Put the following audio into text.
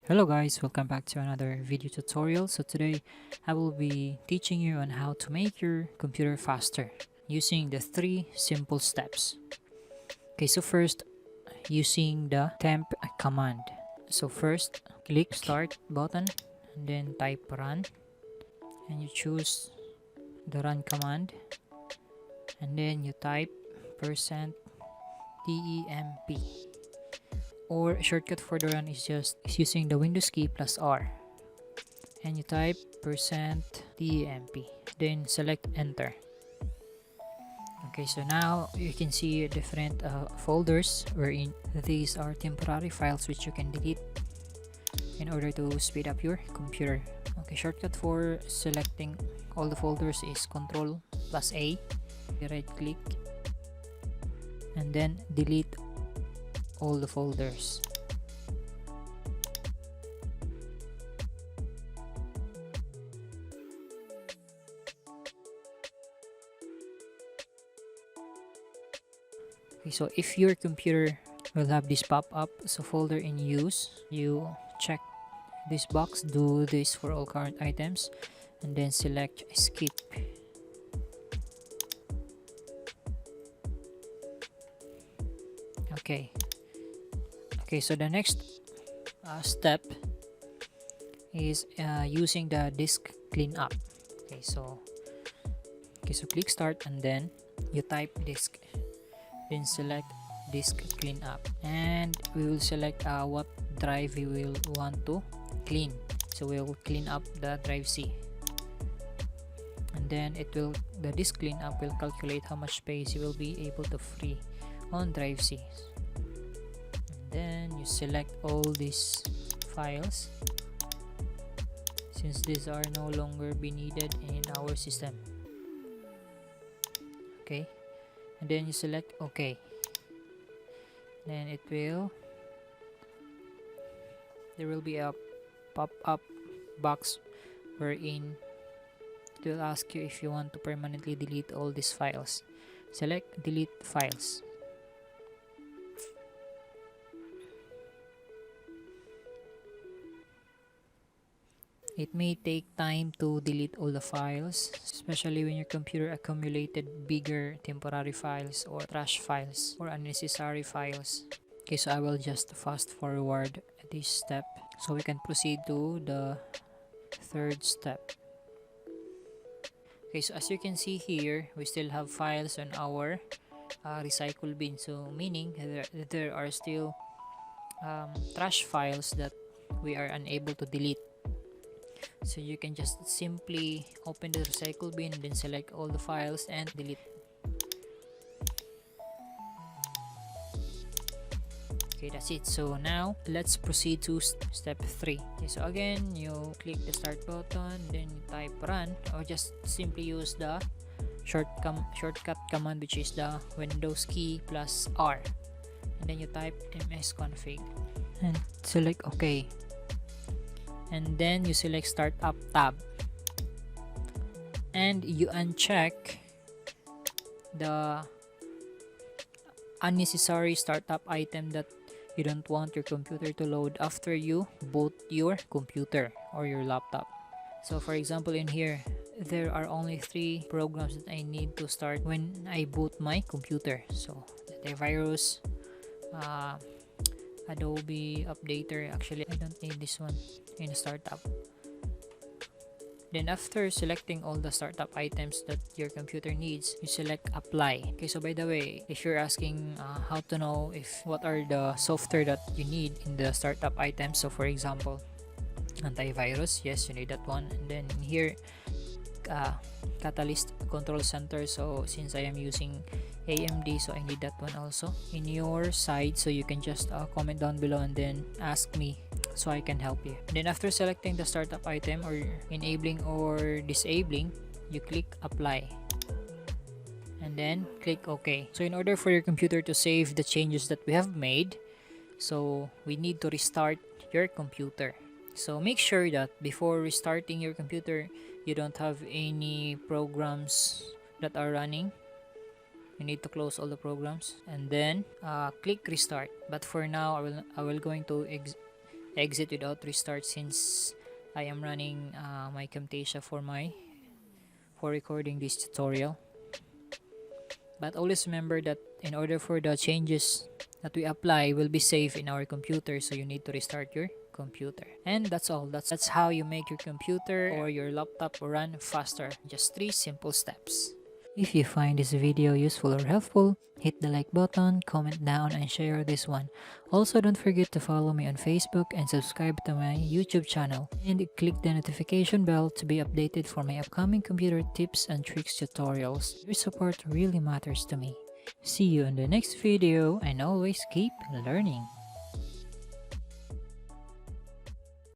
Hello guys, welcome back to another video tutorial. So today I will be teaching you on how to make your computer faster using the three simple steps. Okay, so first using the temp command. So first click start button and then type run and you choose the run command and then you type percent %temp, or a shortcut for the run is just using the Windows key plus R, and you type %temp, then select enter. Okay, so now you can see different folders wherein these are temporary files which you can delete in order to speed up your computer. Okay, shortcut for selecting all the folders is Ctrl plus A. Right click and then delete all the folders. Okay, so if your computer will have this pop-up, so folder in use, you check this box, do this for all current items, and then select skip. Okay, so the next step is using the disk cleanup. So click start and then you type disk, then select disk cleanup, and we will select what drive we will want to clean. So we will clean up the drive C, and then the disk cleanup will calculate how much space you will be able to free on drive C. And then you select all these files since these are no longer be needed in our system. Okay, and then you select OK. Then there will be a pop-up box wherein it will ask you if you want to permanently delete all these files. Select delete files. It may take time to delete all the files, especially when your computer accumulated bigger temporary files or trash files or unnecessary files. Okay, so I will just fast forward this step so we can proceed to the third step. Okay, so as you can see here, we still have files on our recycle bin, so meaning there are still trash files that we are unable to delete. So you can just simply open the recycle bin, then select all the files and delete. Okay, that's it. So now let's proceed to step 3. Okay, so again, you click the start button, then you type run, or just simply use the shortcut command, which is the Windows key plus R, and then you type msconfig and select OK, and then you select startup tab and you uncheck the unnecessary startup item that you don't want your computer to load after you boot your computer or your laptop. So for example, in here there are only 3 programs that I need to start when I boot my computer. So the virus, Adobe Updater. Actually, I don't need this one in startup. Then after selecting all the startup items that your computer needs, you select apply. Okay, so by the way, if you're asking how to know what are the software that you need in the startup items, so for example, antivirus, yes, you need that one. And then here, Catalyst Control Center, so since I am using AMD, so I need that one also in your side. So you can just comment down below and then ask me so I can help you. And then after selecting the startup item or enabling or disabling, you click apply and then click OK. So in order for your computer to save the changes that we have made, so we need to restart your computer. So make sure that before restarting your computer, you don't have any programs that are running. You need to close all the programs and then click restart. But for now, I will going to exit without restart since I am running my Camtasia for recording this tutorial. But always remember that in order for the changes that we apply will be safe in our computer, so you need to restart your computer. And that's all. That's how you make your computer or your laptop run faster. Just 3 simple steps. If you find this video useful or helpful, hit the like button, comment down, and share this one. Also, don't forget to follow me on Facebook and subscribe to my YouTube channel. And click the notification bell to be updated for my upcoming computer tips and tricks tutorials. Your support really matters to me. See you in the next video and always keep learning.